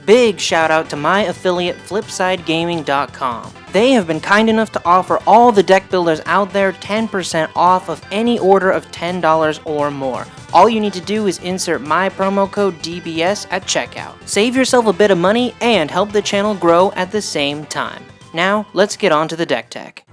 Big shout out to my affiliate FlipsideGaming.com. They have been kind enough to offer all the deck builders out there 10% off of any order of $10 or more. All you need to do is insert my promo code DBS at checkout. Save yourself a bit of money and help the channel grow at the same time. Now, let's get on to the deck tech.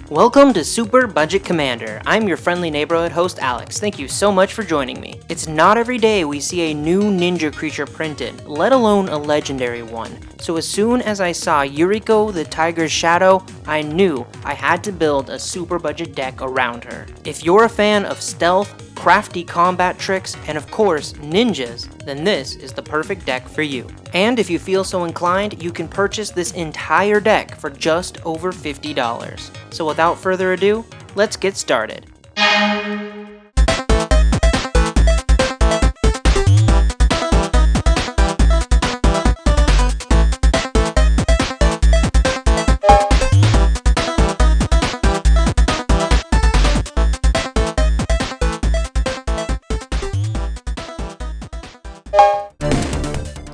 Welcome to Super Budget Commander. I'm your friendly neighborhood host Alex. Thank you so much for joining me. It's not every day we see a new ninja creature printed, let alone a legendary one. So as soon as I saw Yuriko the Tiger's Shadow, I knew I had to build a super budget deck around her. If you're a fan of stealth, crafty combat tricks, and of course ninjas, then this is the perfect deck for you. And if you feel so inclined, you can purchase this entire deck for just over $50. So without further ado, let's get started.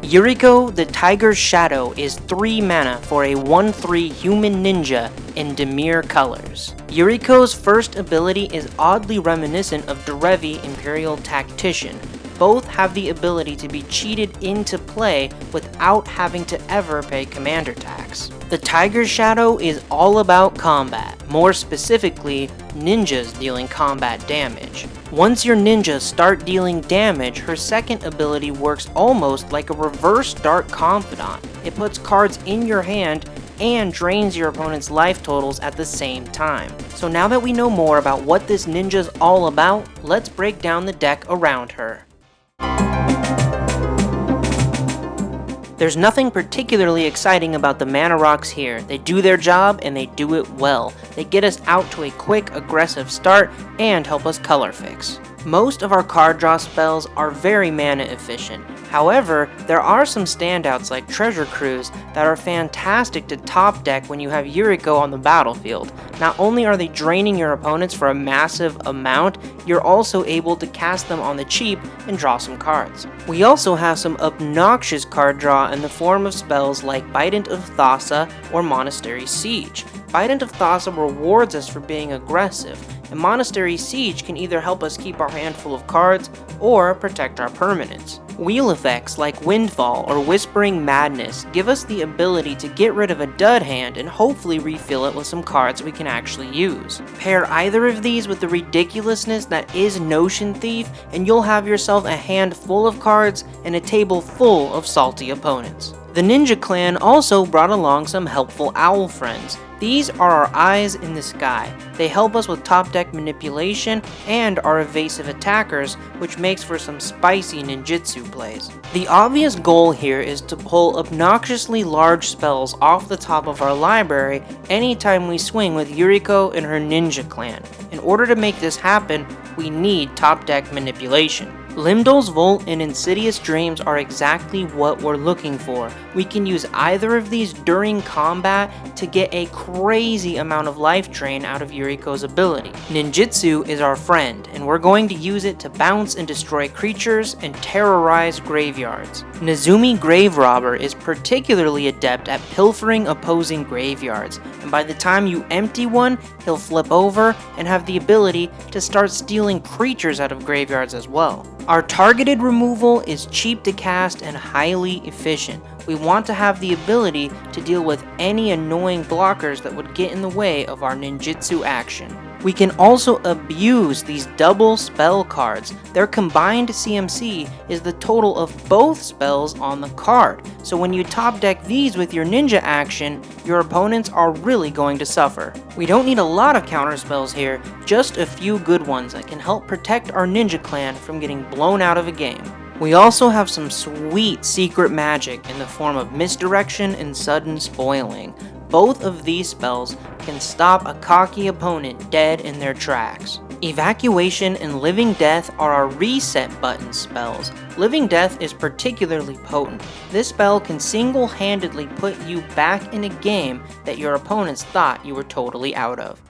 Yuriko the Tiger's Shadow is 3 mana for a 1/3 human ninja in Dimir colors. Yuriko's first ability is oddly reminiscent of Derevi Imperial Tactician. Both have the ability to be cheated into play without having to ever pay commander tax. The Tiger's Shadow is all about combat, more specifically, ninjas dealing combat damage. Once your ninjas start dealing damage, her second ability works almost like a reverse Dark Confidant. It puts cards in your hand and drains your opponent's life totals at the same time. So now that we know more about what this ninja's all about, let's break down the deck around her. There's nothing particularly exciting about the mana rocks here. They do their job and they do it well. They get us out to a quick, aggressive start and help us color fix. Most of our card draw spells are very mana efficient. However, there are some standouts like Treasure Cruise that are fantastic to top deck when you have Yuriko on the battlefield. Not only are they draining your opponents for a massive amount, you're also able to cast them on the cheap and draw some cards. We also have some obnoxious card draw in the form of spells like Bident of Thassa or Monastery Siege. Bident of Thassa rewards us for being aggressive, and Monastery Siege can either help us keep our hand full of cards or protect our permanents. Wheel effects like Windfall or Whispering Madness give us the ability to get rid of a dud hand and hopefully refill it with some cards we can actually use. Pair either of these with the ridiculousness that is Notion Thief and you'll have yourself a hand full of cards and a table full of salty opponents. The Ninja Clan also brought along some helpful owl friends. These are our eyes in the sky. They help us with top deck manipulation and are evasive attackers, which makes for some spicy ninjutsu plays. The obvious goal here is to pull obnoxiously large spells off the top of our library anytime we swing with Yuriko and her ninja clan. In order to make this happen, we need top deck manipulation. Limdol's Volt and Insidious Dreams are exactly what we're looking for. We can use either of these during combat to get a crazy amount of life drain out of Yuriko's ability. Ninjutsu is our friend, and we're going to use it to bounce and destroy creatures and terrorize graveyards. Nezumi Grave Robber is particularly adept at pilfering opposing graveyards, and by the time you empty one, he'll flip over and have the ability to start stealing creatures out of graveyards as well. Our targeted removal is cheap to cast and highly efficient. We want to have the ability to deal with any annoying blockers that would get in the way of our ninjutsu action. We can also abuse these double spell cards. Their combined CMC is the total of both spells on the card, so when you top deck these with your ninja action, your opponents are really going to suffer. We don't need a lot of counter spells here, just a few good ones that can help protect our ninja clan from getting blown out of a game. We also have some sweet secret magic in the form of misdirection and sudden spoiling. Both of these spells can stop a cocky opponent dead in their tracks. Evacuation and Living Death are our reset button spells. Living Death is particularly potent. This spell can single-handedly put you back in a game that your opponents thought you were totally out of.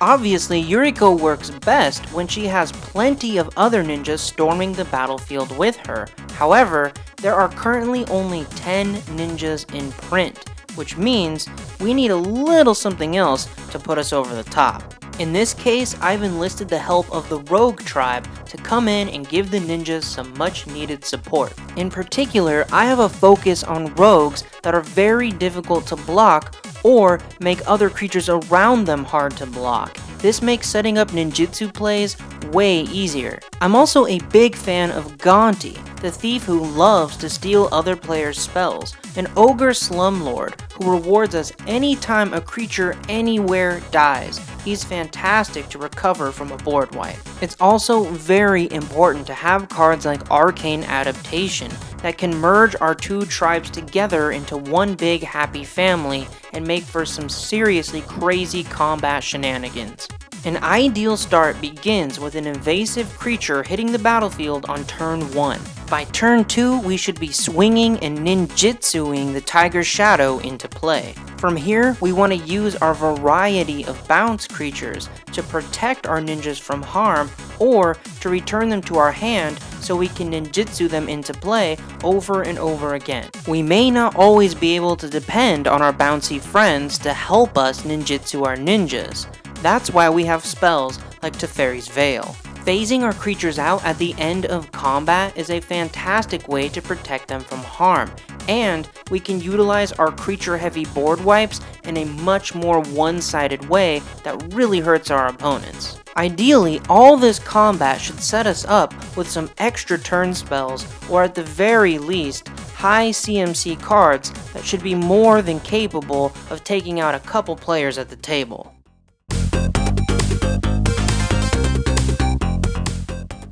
Obviously, Yuriko works best when she has plenty of other ninjas storming the battlefield with her. However, there are currently only 10 ninjas in print, which means we need a little something else to put us over the top. In this case, I've enlisted the help of the Rogue tribe to come in and give the ninjas some much needed support. In particular, I have a focus on rogues that are very difficult to block or make other creatures around them hard to block. This makes setting up ninjutsu plays way easier. I'm also a big fan of Gonti, the thief who loves to steal other players' spells, an ogre slumlord who rewards us anytime a creature anywhere dies. He's fantastic to recover from a board wipe. It's also very important to have cards like Arcane Adaptation that can merge our two tribes together into one big happy family and make for some seriously crazy combat shenanigans. An ideal start begins with an invasive creature hitting the battlefield on turn 1. By turn 2, we should be swinging and ninjutsuing the Tiger's Shadow into play. From here, we want to use our variety of bounce creatures to protect our ninjas from harm or to return them to our hand so we can ninjutsu them into play over and over again. We may not always be able to depend on our bouncy friends to help us ninjutsu our ninjas. That's why we have spells like Teferi's Veil. Phasing our creatures out at the end of combat is a fantastic way to protect them from harm, and we can utilize our creature-heavy board wipes in a much more one-sided way that really hurts our opponents. Ideally, all this combat should set us up with some extra turn spells, or at the very least, high CMC cards that should be more than capable of taking out a couple players at the table.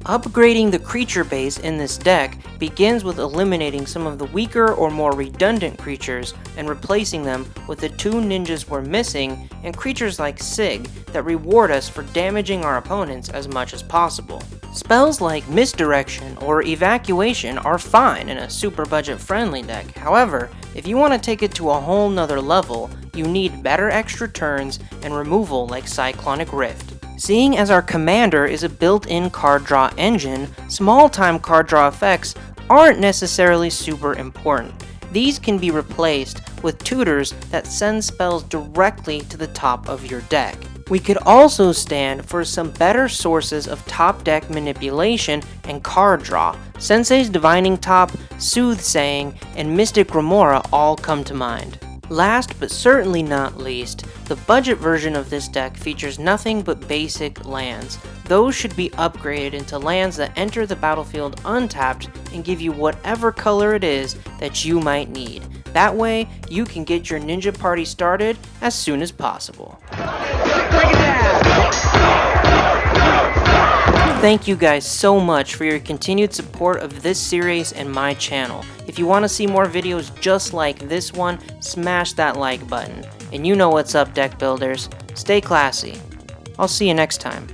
Upgrading the creature base in this deck begins with eliminating some of the weaker or more redundant creatures and replacing them with the 2 ninjas we're missing and creatures like Sig that reward us for damaging our opponents as much as possible. Spells like Misdirection or Evacuation are fine in a super budget friendly deck. However, if you want to take it to a whole nother level, you need better extra turns and removal like Cyclonic Rift. Seeing as our commander is a built-in card draw engine, small-time card draw effects aren't necessarily super important. These can be replaced with tutors that send spells directly to the top of your deck. We could also stand for some better sources of top deck manipulation and card draw. Sensei's Divining Top, Soothsaying, and Mystic Remora all come to mind. Last but certainly not least, the budget version of this deck features nothing but basic lands. Those should be upgraded into lands that enter the battlefield untapped and give you whatever color it is that you might need. That way, you can get your ninja party started as soon as possible. Thank you guys so much for your continued support of this series and my channel. If you want to see more videos just like this one, smash that like button. And you know what's up, deck builders. Stay classy. I'll see you next time.